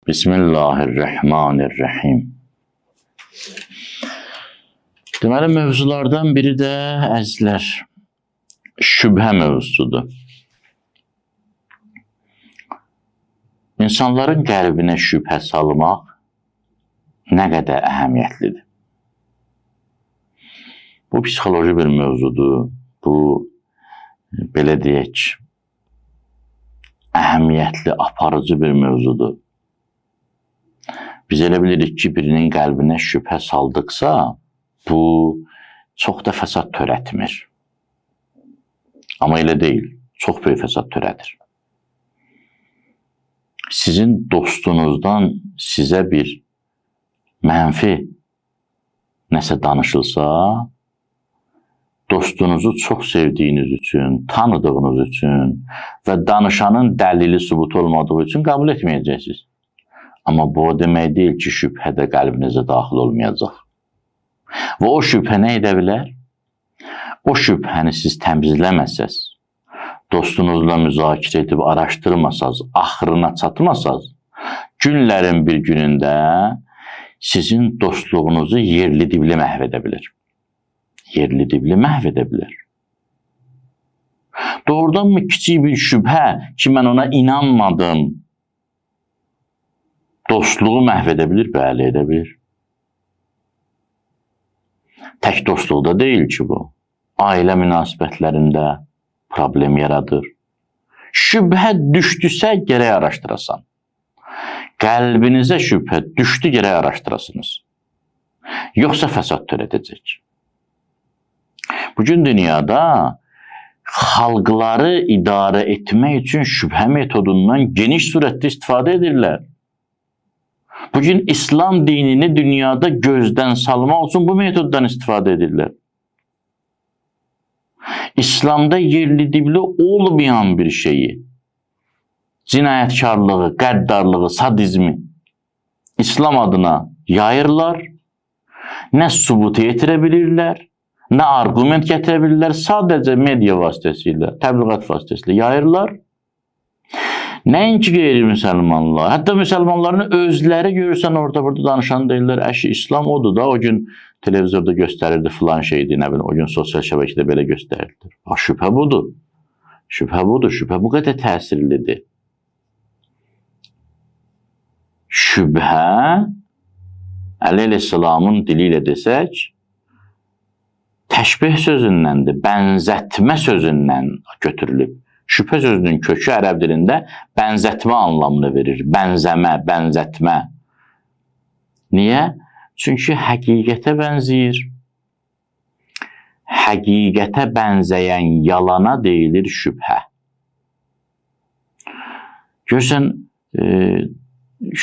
Bismillahirrahmanirrahim. Deməli, mövzulardan biri də əzizlər, şübhə mövzusudur. İnsanların qəlbinə şübhə salmaq nə qədər əhəmiyyətlidir. Bu psixoloji bir mövzudur. Bu, belə deyək, əhəmiyyətli, aparıcı bir mövzudur. Biz elə bilirik ki, birinin qəlbinə şübhə saldıqsa, bu çox da fəsad törətmir. Amma elə deyil, çox böyük fəsad törədir. Sizin dostunuzdan sizə bir mənfi nəsə danışılsa, dostunuzu çox sevdiyiniz üçün, tanıdığınız üçün və danışanın dəlili, sübut olmadığı üçün qəbul etməyəcəksiniz. Amma bu o demək deyil ki, şübhə də qəlbinizə daxil olmayacaq. Və o şübhə nə edə bilər? O şübhəni siz təmizləməsəz, dostunuzla müzakirə edib araşdırmasaz, axırına çatmasaz, günlərin bir günündə sizin dostluğunuzu yerli dibli məhv edə bilir. Yerli dibli məhv edə bilər. Doğrudanmı kiçik bir şübhə ki, mən ona inanmadım, dostluğu məhv edə bilir? Bəli, edə bilir. Tək dostluqda deyil ki bu. Ailə münasibətlərində problem yaradır. Şübhə düşdüsə gərək araşdırasan. Qəlbinizə şübhə düşdü gərək araşdırasınız. Yoxsa fəsad törədəcək. Bugün dünyada xalqları idarə etmək üçün şübhə metodundan geniş surətdə istifadə edirlər. Bugün İslam dinini dünyada gözdən salmaq üçün bu metoddan istifadə edirlər. İslamda yerli dibli olmayan bir şeyi, cinayətkarlığı, qəddarlığı, sadizmi İslam adına yayırlar, nə sübut yetirə bilirlər, nə argument gətirə bilirlər, sadəcə media vasitəsilə, təbliğat vasitəsilə yayırlar. Nəinki qeyri-müsəlmanlar, hətta müsəlmanların özləri görürsən orada-burada danışan deyirlər, əşi, İslam odur da, o gün televizorda göstərirdi filan şeydi, nə bilim, o gün sosial şəbəkədə belə göstərirdi. Şübhə budur, şübhə budur, şübhə bu qədər təsirlidir. Şübhə, Əleyhisselamın dili ilə desək, təşbih sözündəndir, bənzətmə sözündən götürülüb. Şübhə sözünün kökü ərəb dilində bənzətmə anlamını verir. Bənzəmə, bənzətmə. Niyə? Çünki həqiqətə bənzəyir. Həqiqətə bənzəyən yalana deyilir şübhə. Görsən,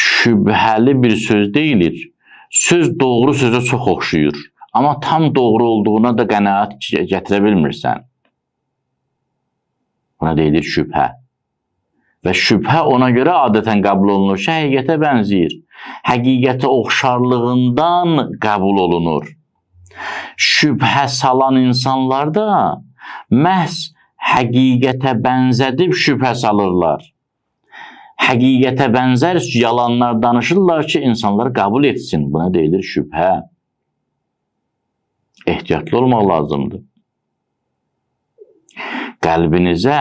şübhəli bir söz deyilir. Söz doğru sözə çox oxşuyur. Amma tam doğru olduğuna da qənaət gətirə bilmirsən. Buna deyilir şübhə. Və şübhə ona görə adətən qəbul olunur ki, həqiqətə bənzəyir. Həqiqətə oxşarlığından qəbul olunur. Şübhə salan insanlar da məhz həqiqətə bənzədib şübhə salırlar. Həqiqətə bənzər yalanlar danışırlar ki, insanlar qəbul etsin. Buna deyilir şübhə. Ehtiyatlı olmaq lazımdır. Qəlbinizə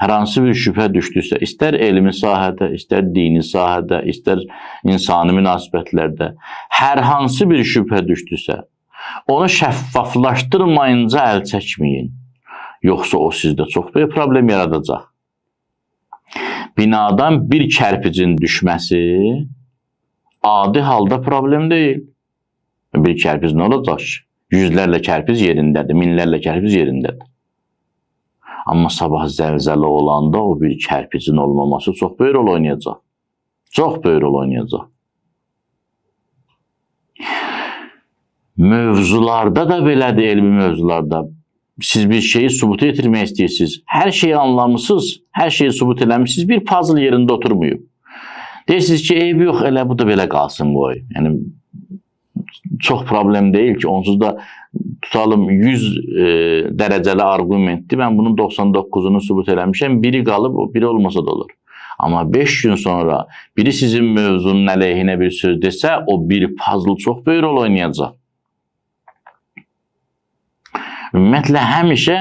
hər hansı bir şübhə düşdüsə, istər elmi sahədə, istər dini sahədə, istər insani münasibətlərdə, hər hansı bir şübhə düşdüsə, onu şəffaflaşdırmayınca əl çəkməyin. Yoxsa o sizdə çox böyük problem yaradacaq. Binadan bir kərpicin düşməsi adi halda problem deyil. Bir kərpic nə olacaq ki? Yüzlərlə kərpic yerindədir, minlərlə kərpic yerindədir. Amma sabah zəlzələ olanda o bir kərpicin olmaması çox böyük rol oynayacaq. Çox böyük rol oynayacaq. Mövzularda da belədir, elmi mövzularda. Siz bir şeyi sübut yetirmək istəyirsiniz. Hər şeyi anlamısınız, hər şeyi sübut eləmişsiniz, bir puzzle yerində oturmuyub. Deyirsiniz ki, eybi yox, elə bu da belə qalsın qoy. Yəni, çox problem deyil ki, onsuz da tutalım 100 dərəcəli argumentdir. Mən bunun 99'unu sübut eləmişəm. Biri qalıb, biri olmasa da olur. Amma 5 gün sonra biri sizin mövzunun əleyhinə bir söz desə, o bir puzzle çox böyük rol oynayacaq. Ümumiyyətlə, həmişə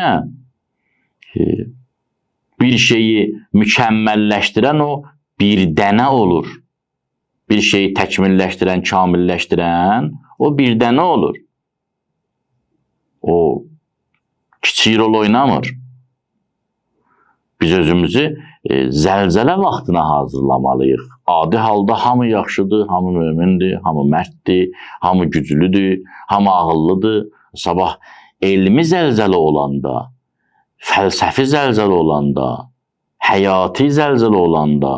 bir şeyi mükəmməlləşdirən o bir dənə olur. Bir şeyi təkmilləşdirən, kamilləşdirən o bir dənə olur. O kiçik rol oynamır. Biz özümüzü zəlzələ vaxtına hazırlamalıyıq. Adi halda hamı yaxşıdır, hamı mömindir, hamı mərddir, hamı güclüdür, hamı ağıllıdır. Sabah elmi zəlzələ olanda, fəlsəfi zəlzələ olanda, həyati zəlzələ olanda,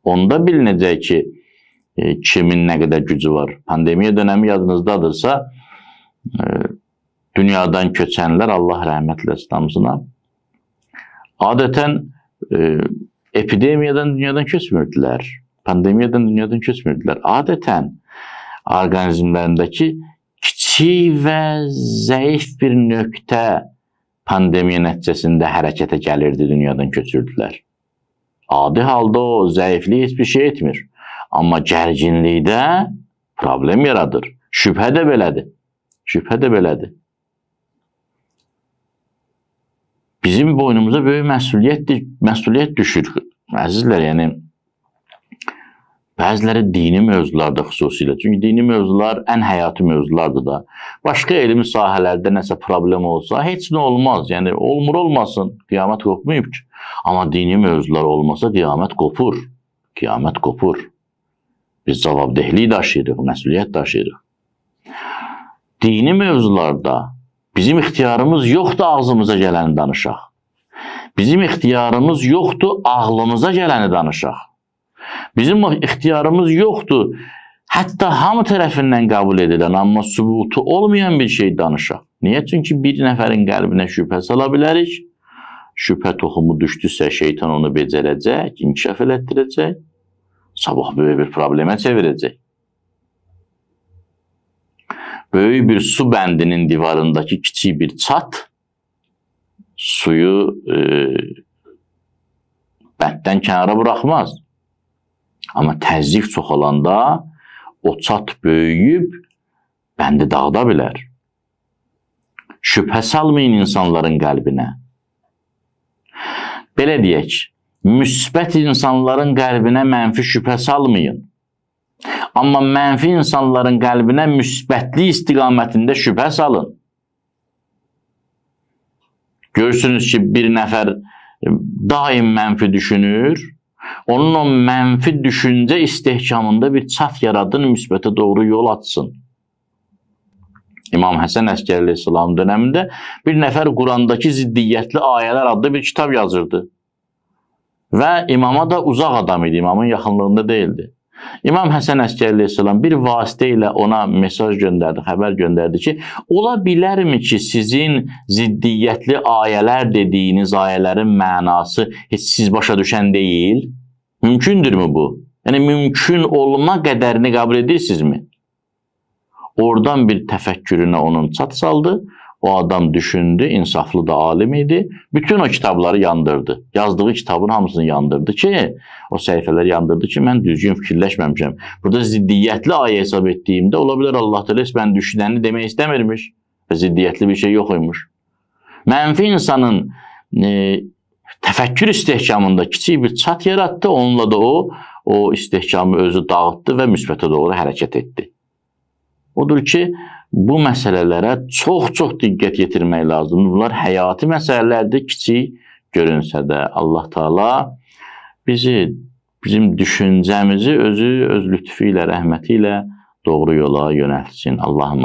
onda bilinəcək ki, kimin nə qədər gücü var. Pandemiya dönəmi yadınızdadırsa, dünyadan köçənlər, Allah rəhmət eləsin hamısına, adətən epidemiyadan dünyadan köçmürdülər, pandemiyadan dünyadan köçmürdülər. Adətən orqanizmlərindəki kiçik və zəif bir nöqtə pandemiya nəticəsində hərəkətə gəlirdi, dünyadan köçürdülər. Adi halda o zəiflik heç bir şey etmir. Amma gərginlikdə problem yaradır. Şübhə də belədir. Şübhə də belədir. Bizim boynumuza böyük məsuliyyət düşür. Əzizlər, yəni bəziləri dini mövzularda xüsusilə. Çünki dini mövzular ən həyati mövzulardır da. Başqa elmi sahələrdə nəsə problem olsa, heç nə olmaz. Yəni, olmasın, qiyamət qopmayıb ki. Amma dini mövzular olmasa, qiyamət qopur. Qiyamət qopur. Biz cavabdehlik daşıyırıq, məsuliyyət daşıyırıq. Dini mövzularda bizim ixtiyarımız yoxdur ağzımıza gələni danışaq. Bizim ixtiyarımız yoxdur ağlımıza gələni danışaq. Bizim ixtiyarımız yoxdur hətta hamı tərəfindən qəbul edilən, amma sübutu olmayan bir şey danışaq. Niyə? Çünki bir nəfərin qəlbinə şübhə sala bilərik. Şübhə toxumu düşdüsə şeytan onu becərəcək, inkişaf elətdirəcək. Sabah böyük bir problemə çevirəcək. Böyük bir su bəndinin divarındakı kiçik bir çat suyu bənddən kənara buraxmaz. Amma təzyiq çoxalanda o çat böyüyüb bəndi dağıda bilər. Şübhə salmayın insanların qəlbinə. Belə deyək, müsbət insanların qəlbinə mənfi şübhə salmayın. Amma mənfi insanların qəlbinə müsbətlik istiqamətində şübhə salın. Görürsünüz ki, bir nəfər daim mənfi düşünür, onun o mənfi düşüncə istehkamında bir çat yaradın, müsbətə doğru yol açsın. İmam Həsən Əskəri əleyhissalam dönəmində bir nəfər Qurandakı ziddiyyətli ayələr adlı bir kitab yazırdı. Və imama da uzaq adam idi, imamın yaxınlığında deyildi. İmam Həsən Əskəri əleyhissalam bir vasitə ilə ona mesaj göndərdi, xəbər göndərdi ki, ola bilərmi ki, sizin ziddiyyətli ayələr dediyiniz ayələrin mənası heç siz başa düşən deyil? Mümkündürmü bu? Yəni, mümkün olma qədərini qəbul edirsinizmi? Oradan bir təfəkkürünə onun çat saldı. O adam düşündü, insaflı da alim idi. Bütün o kitabları yandırdı. Yazdığı kitabın hamısını yandırdı ki, o səhifələri yandırdı ki, mən düzgün fikirləşməmişəm. Burada ziddiyyətli ayə hesab etdiyimdə, ola bilər Allah təala mən düşünəni demək istəmirmiş və ziddiyyətli bir şey yox imiş. Mənfi insanın təfəkkür istehkamında kiçik bir çat yaratdı, onunla da o istehkamı özü dağıtdı və müsbətə doğru hərəkət etdi. Odur ki, bu məsələlərə çox-çox diqqət yetirmək lazımdır. Bunlar həyati məsələlərdir, kiçik görünsə də. Allah Teala bizim düşüncəmizi özü öz lütfü ilə, rəhməti ilə doğru yola yönəltsin. Allah'ım